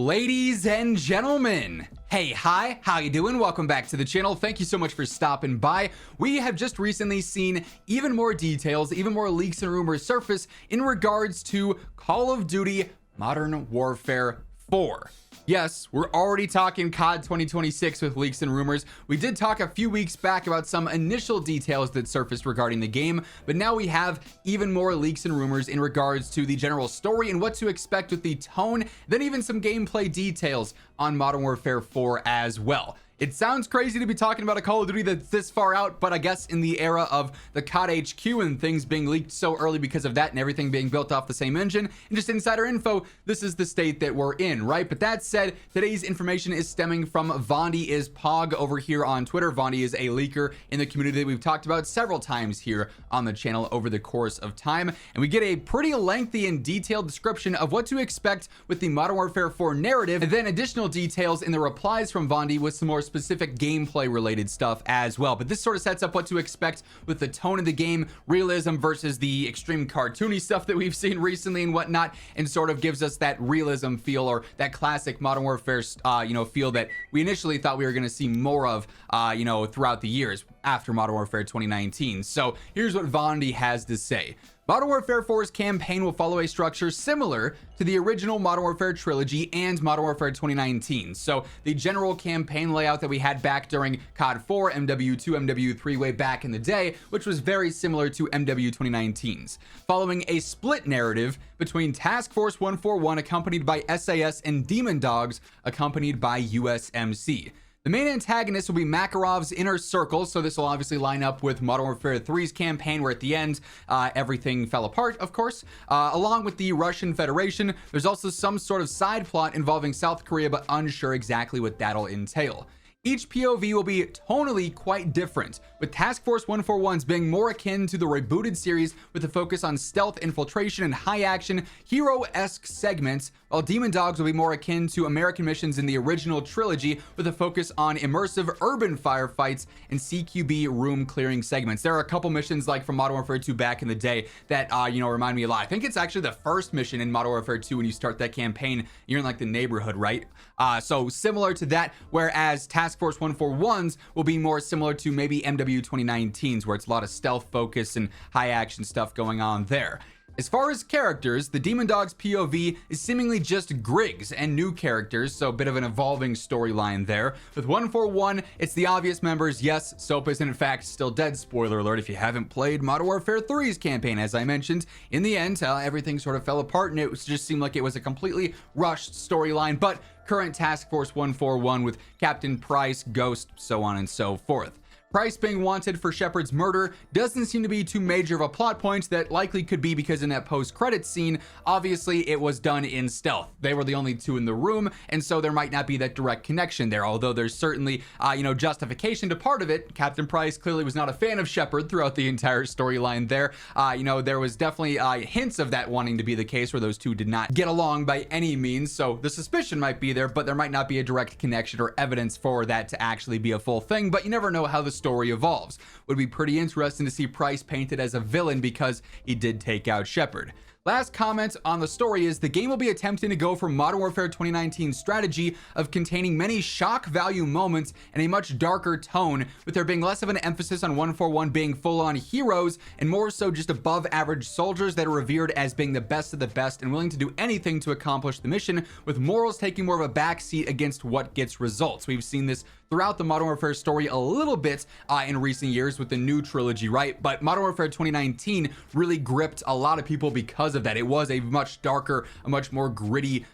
Ladies and gentlemen, hey, hi, how you doing? Welcome back to the channel. Thank you so much for stopping by. We have just recently seen even more details, even more leaks and rumors surface in regards to Call of Duty Modern Warfare 4. Yes, we're already talking COD 2026 with leaks and rumors. We did talk a few weeks back about some initial details that surfaced regarding the game, but now we have even more leaks and rumors in regards to the general story and what to expect with the tone, then even some gameplay details on Modern Warfare 4 as well. It sounds crazy to be talking about a Call of Duty that's this far out, but I guess in the era of the COD HQ and things being leaked so early because of that and everything being built off the same engine and just insider info, this is the state that we're in, right? But that said, today's information is stemming from Vondi is Pog over here on Twitter. Vondi is a leaker in the community that we've talked about several times here on the channel over the course of time. And we get a pretty lengthy and detailed description of what to expect with the Modern Warfare 4 narrative, and then additional details in the replies from Vondi with some more specific gameplay related stuff as well. But this sort of sets up what to expect with the tone of the game, realism versus the extreme cartoony stuff that we've seen recently and whatnot, and sort of gives us that realism feel or that classic Modern Warfare feel that we initially thought we were going to see more of throughout the years after Modern Warfare 2019. So here's what Vondi has to say. Modern Warfare 4's campaign will follow a structure similar to the original Modern Warfare trilogy and Modern Warfare 2019. So the general campaign layout that we had back during COD 4, MW2, MW3 way back in the day, which was very similar to MW 2019's, following a split narrative between Task Force 141 accompanied by SAS and Demon Dogs accompanied by USMC. The main antagonist will be Makarov's Inner Circle, so this will obviously line up with Modern Warfare 3's campaign, where at the end, everything fell apart, of course. Along with the Russian Federation, there's also some sort of side plot involving South Korea, but unsure exactly what that'll entail. Each POV will be tonally quite different, with Task Force 141's being more akin to the rebooted series with a focus on stealth, infiltration, and high-action, hero-esque segments, while Demon Dogs will be more akin to American missions in the original trilogy with a focus on immersive urban firefights and CQB room-clearing segments. There are a couple missions like from Modern Warfare 2 back in the day that, remind me a lot. I think it's actually the first mission in Modern Warfare 2 when you start that campaign. You're in like the neighborhood, right? So similar to that, whereas Task Force 141's will be more similar to maybe MW 2019's, where it's a lot of stealth focus and high action stuff going on there. As far as characters, the Demon Dogs POV is seemingly just Griggs and new characters, so a bit of an evolving storyline there. With 141, it's the obvious members. Yes, Soap is in fact still dead, spoiler alert if you haven't played Modern Warfare 3's campaign. As I mentioned, in the end, everything sort of fell apart and it just seemed like it was a completely rushed storyline, but current Task Force 141 with Captain Price, Ghost, so on and so forth. Price being wanted for Shepard's murder doesn't seem to be too major of a plot point. That likely could be because in that post-credits scene, obviously it was done in stealth. They were the only two in the room, and so there might not be that direct connection there, although there's certainly, justification to part of it. Captain Price clearly was not a fan of Shepard throughout the entire storyline there. There was definitely hints of that wanting to be the case where those two did not get along by any means, so the suspicion might be there, but there might not be a direct connection or evidence for that to actually be a full thing, but you never know how the story evolves. Would be pretty interesting to see Price painted as a villain because he did take out Shepard. Last comment on the story is the game will be attempting to go for Modern Warfare 2019's strategy of containing many shock value moments and a much darker tone, with there being less of an emphasis on 141 being full-on heroes and more so just above average soldiers that are revered as being the best of the best and willing to do anything to accomplish the mission, with morals taking more of a backseat against what gets results. We've seen this throughout the Modern Warfare story a little bit in recent years with the new trilogy, right? But Modern Warfare 2019 really gripped a lot of people because of that. It was a much darker, a much more gritty,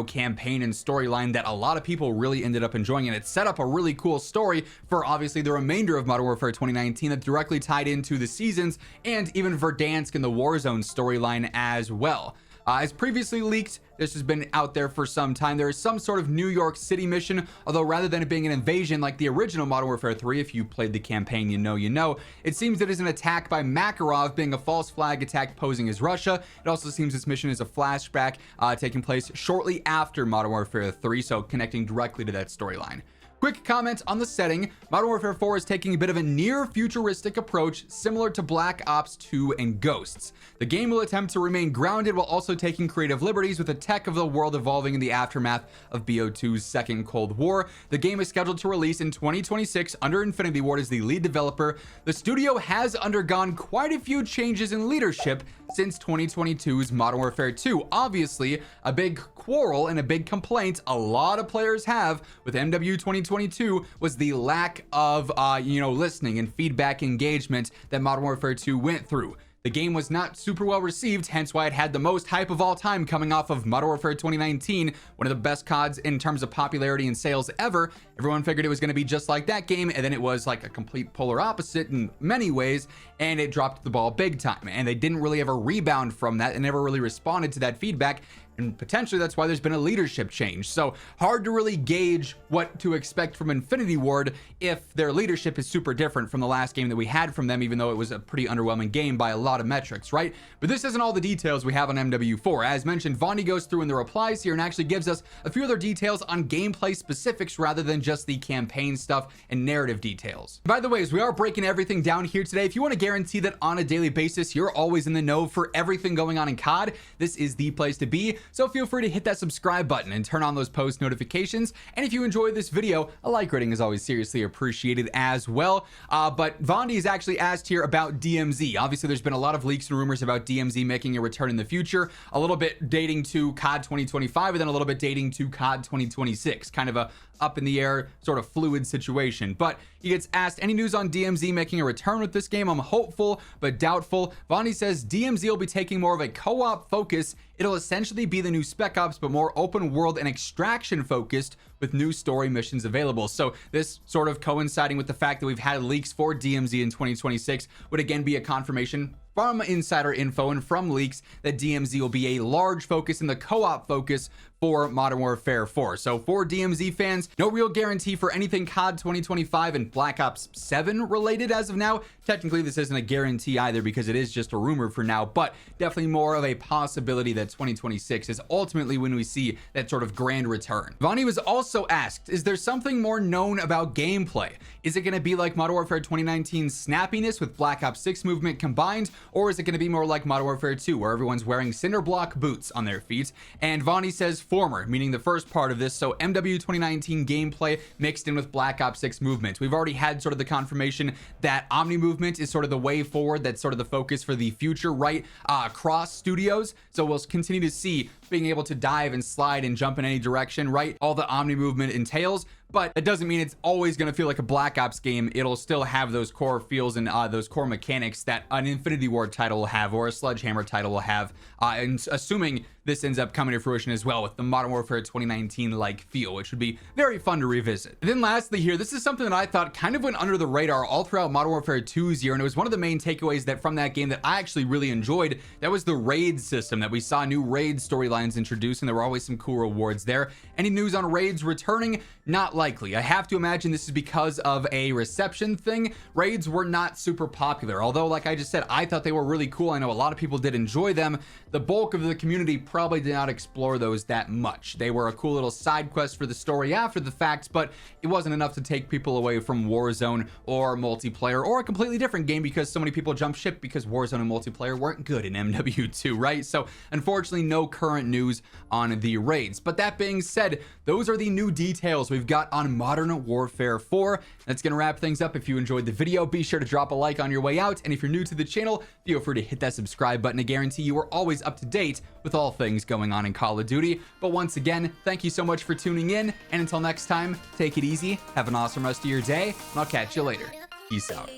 campaign and storyline that a lot of people really ended up enjoying, and it set up a really cool story for obviously the remainder of Modern Warfare 2019 that directly tied into the seasons and even Verdansk and the Warzone storyline as well. As previously leaked, this has been out there for some time. There is some sort of New York City mission, although rather than it being an invasion like the original Modern Warfare 3, if you played the campaign, you know, it seems it is an attack by Makarov, being a false flag attack posing as Russia. It also seems this mission is a flashback taking place shortly after Modern Warfare 3, so connecting directly to that storyline. Quick comment on the setting. Modern Warfare 4 is taking a bit of a near futuristic approach similar to Black Ops 2 and Ghosts. The game will attempt to remain grounded while also taking creative liberties with the tech of the world evolving in the aftermath of BO2's second Cold War. The game is scheduled to release in 2026 under Infinity Ward as the lead developer. The studio has undergone quite a few changes in leadership since 2022's Modern Warfare 2. Obviously, a big quarrel and a big complaint a lot of players have with MW 2022 was the lack of listening and feedback engagement that Modern Warfare 2 went through. The game was not super well received, hence why it had the most hype of all time coming off of Modern Warfare 2019, one of the best CODs in terms of popularity and sales ever. Everyone figured it was going to be just like that game, and then it was like a complete polar opposite in many ways, and it dropped the ball big time. And they didn't really ever rebound from that and never really responded to that feedback. And potentially that's why there's been a leadership change. So hard to really gauge what to expect from Infinity Ward if their leadership is super different from the last game that we had from them, even though it was a pretty underwhelming game by a lot of metrics, right? But this isn't all the details we have on MW4. As mentioned, Vondi goes through in the replies here and actually gives us a few other details on gameplay specifics rather than just the campaign stuff and narrative details. By the way, as we are breaking everything down here today, if you want to guarantee that on a daily basis you're always in the know for everything going on in COD, this is the place to be. So feel free to hit that subscribe button and turn on those post notifications. And if you enjoyed this video, a like rating is always seriously appreciated as well. But Vondi is actually asked here about DMZ. Obviously, there's been a lot of leaks and rumors about DMZ making a return in the future, a little bit dating to COD 2025 and then a little bit dating to COD 2026, kind of a up in the air sort of fluid situation. But he gets asked, any news on DMZ making a return with this game? I'm hopeful but doubtful. Vondi says DMZ will be taking more of a co-op focus. It'll essentially be the new Spec Ops but more open world and extraction focused with new story missions available. So this sort of coinciding with the fact that we've had leaks for DMZ in 2026 would again be a confirmation from insider info and from leaks that DMZ will be a large focus in the co-op focus for Modern Warfare 4. So for DMZ fans, no real guarantee for anything COD 2025 and Black Ops 7 related as of now. Technically, this isn't a guarantee either because it is just a rumor for now, but definitely more of a possibility that 2026 is ultimately when we see that sort of grand return. Vondi was also asked, is there something more known about gameplay? Is it going to be like Modern Warfare 2019's snappiness with Black Ops 6 movement combined, or is it going to be more like Modern Warfare 2 where everyone's wearing cinder block boots on their feet? And Vondi says former, meaning the first part of this, so MW 2019 gameplay mixed in with Black Ops 6 movement. We've already had sort of the confirmation that Omni movement is sort of the way forward, that's sort of the focus for the future, right, across studios. So we'll continue to see being able to dive and slide and jump in any direction, right, all the Omni movement entails. But it doesn't mean it's always going to feel like a Black Ops game. It'll still have those core feels and those core mechanics that an Infinity Ward title will have or a Sledgehammer title will have, and assuming this ends up coming to fruition as well with the Modern Warfare 2019 like feel, which would be very fun to revisit. And then lastly here, this is something that I thought kind of went under the radar all throughout Modern Warfare 2's year, and it was one of the main takeaways that from that game that I actually really enjoyed. That was the raid system, that we saw new raid storylines introduced, and there were always some cool rewards there. Any news on raids returning? Not likely. I have to imagine this is because of a reception thing. Raids were not super popular, although like I just said, I thought they were really cool. I know a lot of people did enjoy them. The bulk of the community probably did not explore those that much. They were a cool little side quest for the story after the fact, but it wasn't enough to take people away from Warzone or multiplayer or a completely different game because so many people jumped ship because Warzone and multiplayer weren't good in MW2, right? So unfortunately, no current news on the raids. But that being said, those are the new details we've got on Modern Warfare 4. That's gonna wrap things up. If you enjoyed the video, be sure to drop a like on your way out, and if you're new to the channel, feel free to hit that subscribe button. I guarantee you are always up to date with all things going on in Call of Duty. But once again, thank you so much for tuning in, and until next time, take it easy, have an awesome rest of your day, and I'll catch you later. Peace out.